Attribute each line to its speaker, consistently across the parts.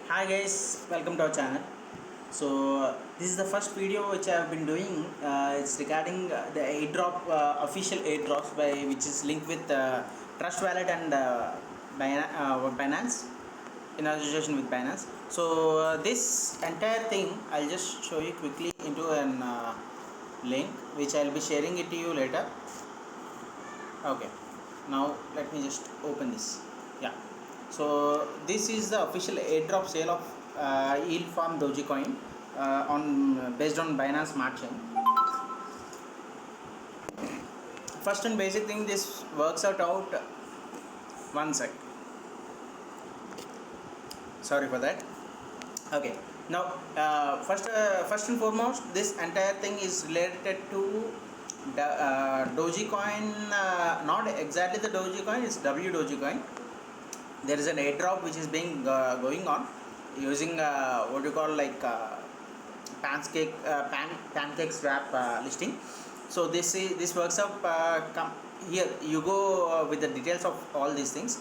Speaker 1: Hi guys, welcome to our channel. This is the first video which I have been doing. It's regarding the airdrop, official airdrops which is linked with Trust Wallet and Binance in association with Binance. This entire thing I'll just show you quickly into an link which I'll be sharing it to you later. Okay, now let me just open this. Yeah, so this is the official airdrop sale of yield farm Dogecoin on based on Binance Smart Chain. First and basic thing, this works out one sec. Sorry for that. Okay, now first and foremost, this entire thing is related to Dogecoin. Not exactly the Dogecoin, it's W Dogecoin. There is an airdrop which is being going on using what you call like pancake swap listing. So this works out. Here you go with the details of all these things.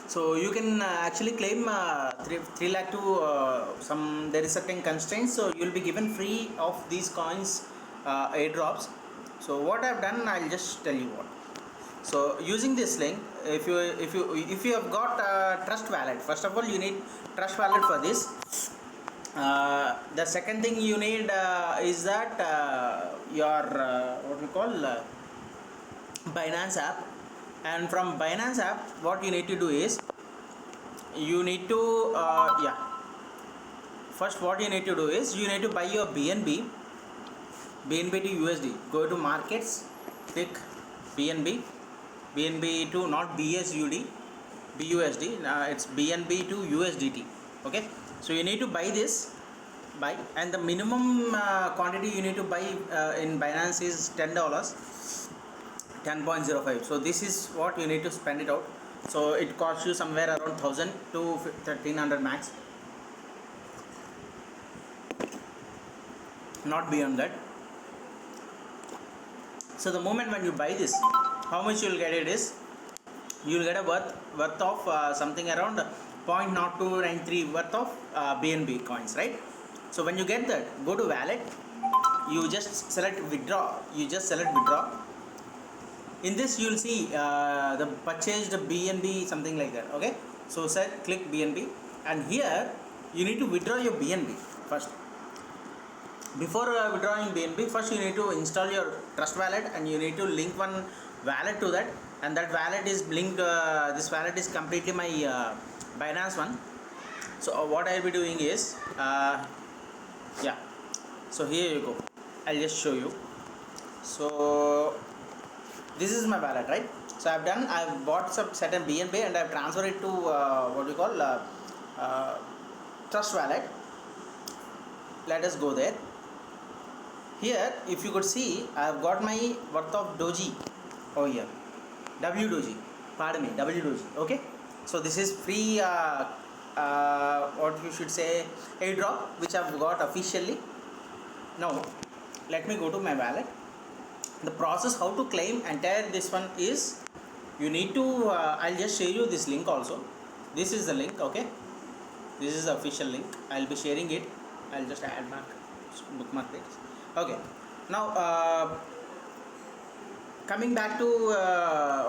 Speaker 1: So you can actually claim 3 lakh to some, there is certain constraints, so you will be given free of these coins airdrops. So what I've done, I'll just tell you what. So using this link, if you have got Trust Wallet, first of all you need Trust Wallet for this. The second thing you need is that your what we call Binance app. And from Binance app, what you need to do is you need to first what you need to do is you need to buy your BNB to USD. Go to markets, click BNB to, not BSUD, BUSD. It's BNB to USDT. Okay, so you need to buy this, and the minimum quantity you need to buy in Binance is $10, 10.05. so this is what you need to spend it out. So it costs you somewhere around 1000 to 1300 max, not beyond that. So the moment when you buy this, how much you will get it is, you will get a worth of something around 0.0293 worth of BNB coins, right? So when you get that, go to wallet, you just select withdraw. In this you will see the purchased BNB, something like that. Okay, so click BNB, and here you need to withdraw your BNB first. Before withdrawing BNB, first you need to install your Trust Wallet, and you need to link one wallet to that, and that wallet is linked. This wallet is completely my Binance one. So what I'll be doing is so here you go, I'll just show you. So this is my wallet, right? So I've bought some certain BNB and I've transferred it to what we call Trust Wallet. Let us go there. Here if you could see, I've got my worth of Doji over here, W Doji, okay. So this is free what you should say, airdrop, which I've got officially. Now let me go to my wallet. The process how to claim entire this one is, you need to I'll just share you this link also. This is the link, okay. This is the official link. I'll be sharing it. I'll just add back, bookmark it. Okay, now coming back to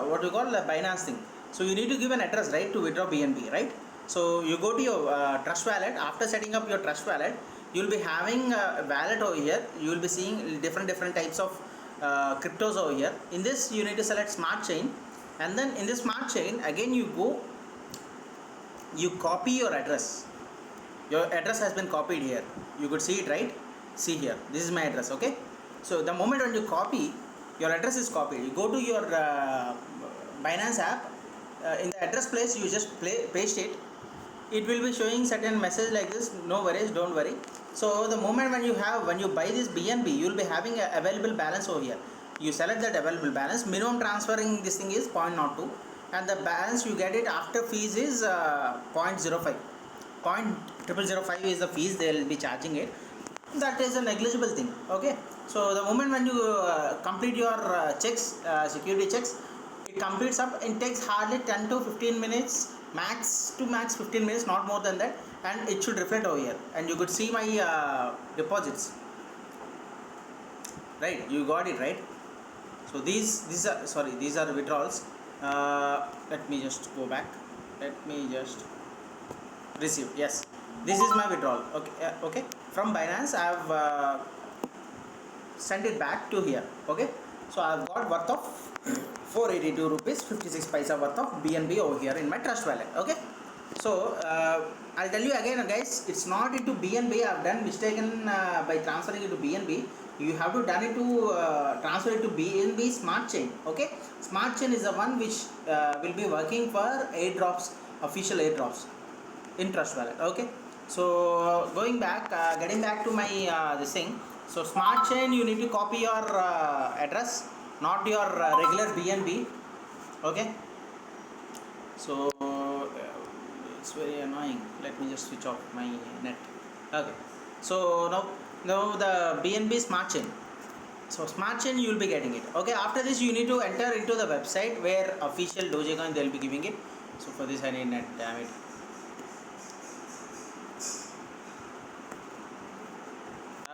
Speaker 1: what you call the Binance thing. So you need to give an address, right, to withdraw BNB, right? So you go to your Trust Wallet. After setting up your Trust Wallet, you will be having a wallet over here. You will be seeing different types of cryptos over here. In this you need to select Smart Chain, and then in this Smart Chain again you copy your address. Your address has been copied here. You could see it, right? See here, this is my address, okay. So the moment when you copy, your address is copied. You go to your Binance app, in the address place you just paste it. It will be showing certain message like this, no worries, don't worry. So the moment when you buy this BNB, you will be having a available balance over here. You select that available balance. Minimum transferring this thing is 0.02, and the balance you get it after fees is 0.05. 0.0005 is the fees they will be charging it. That is a negligible thing, okay. So the moment when you complete your checks, security checks, it completes up. It takes hardly 10 to 15 minutes max to max 15 minutes, not more than that, and it should reflect over here, and you could see my deposits, right? You got it, right? So these are, sorry, these are withdrawals. Let me just go back, let me just receive, yes, this is my withdrawal. Okay, okay, from Binance I have sent it back to here. Okay, so I have got worth of 482 rupees 56 paisa worth of BNB over here in my trust wallet. Okay, so I'll tell you again, guys, it's not into BNB. I've done mistaken by transferring it to BNB. You have to done it to transfer it to BNB Smart Chain. Okay, Smart Chain is the one which will be working for airdrops, official airdrops in trust wallet. Okay, so going back, getting back to my this thing. So Smart Chain, you need to copy your address, not your regular BNB. Okay, so it's very annoying. Let me just switch off my net. Okay, so now the BNB Smart Chain. So Smart Chain, you will be getting it. Okay, after this you need to enter into the website where official Dogecoin they will be giving it. So for this I need net, damn it.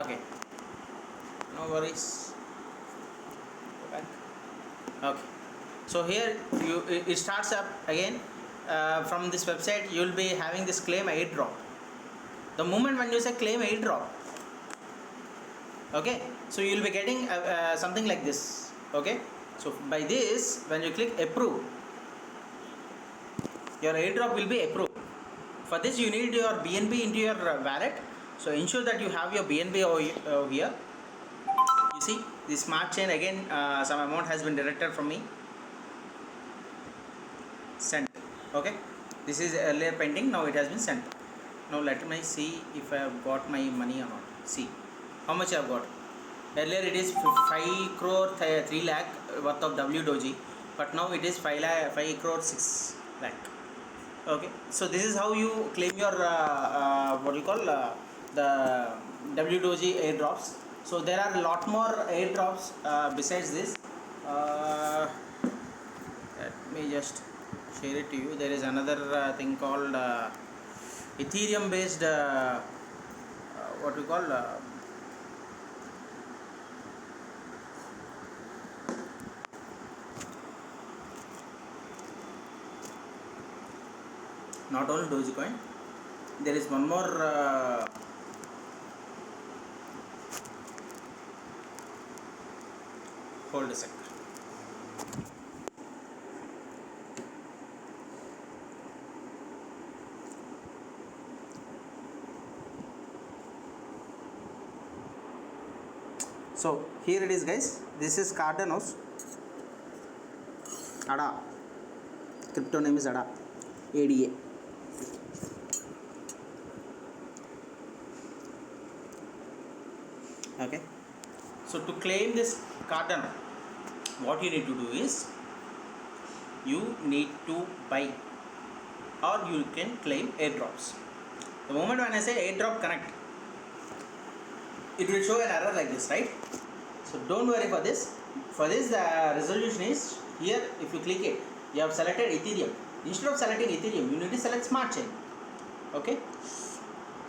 Speaker 1: Okay, no worries, go back. Okay, so here it starts up again. From this website you will be having this claim airdrop. The moment when you say claim airdrop, okay, so you will be getting something like this. Okay, so by this, when you click approve, your airdrop will be approved. For this you need your BNB into your wallet. So ensure that you have your BNB over here. You see the Smart Chain again, some amount has been deducted from me, sent. Okay, this is earlier pending, now it has been sent. Now let me see if I have got my money or not. See how much I have got. Earlier it is 5 crore 3 lakh worth of WDoji, but now it is 5 crore 6 lakh. Okay, so this is how you claim your what you call the WDoji airdrops. So there are a lot more airdrops besides this. Let me just share it to you. There is another thing called Ethereum based what we call not only Dogecoin, there is one more hold a sec. So here it is, guys. This is Cardano. ADA, crypto name is ADA, ADA. Okay, so to claim this Cardano, what you need to do is you need to buy, or you can claim airdrops. The moment when I say airdrop connect, it will show an error like this, right? So don't worry for this. For this, the resolution is here. If you click it, you have selected Ethereum. Instead of selecting Ethereum, you need to select Smart Chain. Okay,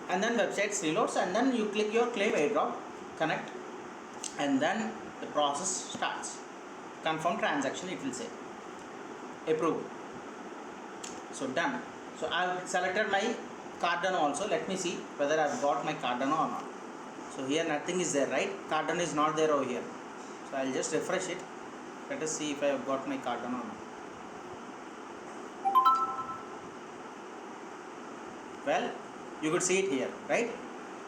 Speaker 1: and then websites reloads, and then you click your claim airdrop connect, and then the process starts. Confirm transaction, it will say approve. So done. So I've selected my Cardano also. Let me see whether I've got my Cardano or not. So here nothing is there, right? Cardano is not there over here. So I'll just refresh it. Let us see if I have got my Cardano or not. Well, you could see it here, right?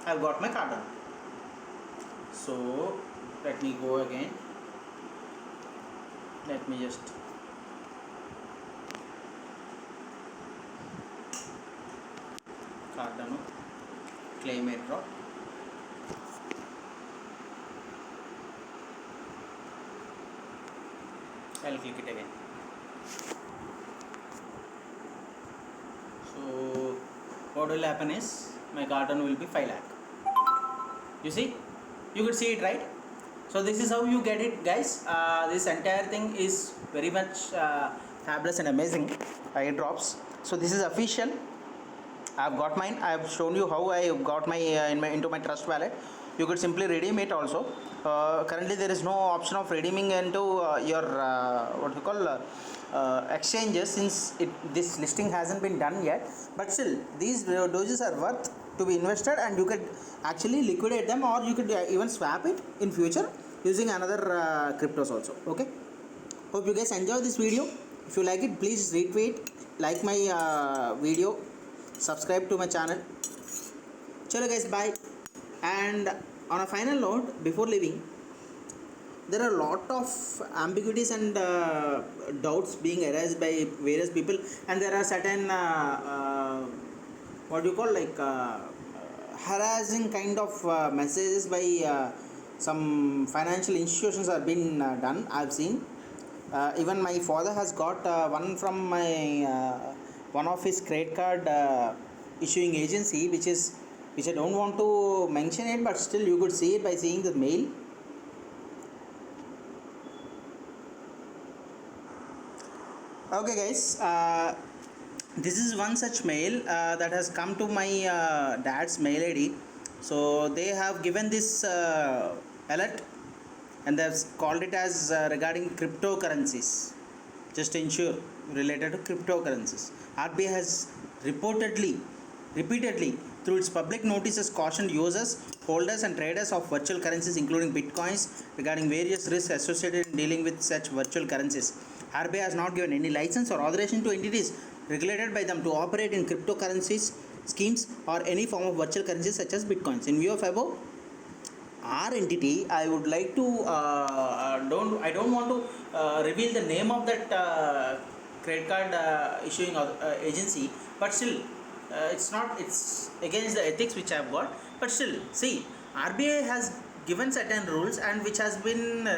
Speaker 1: I've got my Cardano. So let me go again. Let me just Cardano claim airdrop. I'll click it again. So what will happen is my Cardano will be 5 lakh. You see, you could see it, right? So this is how you get it, guys. This entire thing is very much fabulous and amazing airdrops. So this is official. I've got mine. I've shown you how I got my, into my trust wallet. You could simply redeem it also. Currently there is no option of redeeming into your what you call exchanges, since this listing hasn't been done yet. But still, these dojis are worth to be invested, and you could actually liquidate them, or you could even swap it in future using another cryptos also. Okay, hope you guys enjoy this video. If you like it, please retweet, like my video, subscribe to my channel. Chalo guys, bye. And on a final note, before leaving, there are a lot of ambiguities and doubts being arised by various people, and there are certain what do you call, like harassing kind of messages by some financial institutions are being done. I've seen even my father has got one from my one of his credit card issuing agency, which I don't want to mention it, but still you could see it by seeing the mail. Okay guys, this is one such mail that has come to my dad's mail ID. So they have given this alert, and they have called it as regarding cryptocurrencies, just to ensure related to cryptocurrencies. RBI has repeatedly through its public notices cautioned users, holders and traders of virtual currencies including bitcoins regarding various risks associated in dealing with such virtual currencies. RBI has not given any license or authorization to entities regulated by them to operate in cryptocurrencies schemes or any form of virtual currencies such as bitcoins. In view of above, our entity, I would like to I don't want to reveal the name of that credit card issuing agency, but still it's against the ethics which I have got. But still, see, RBI has given certain rules, and which has been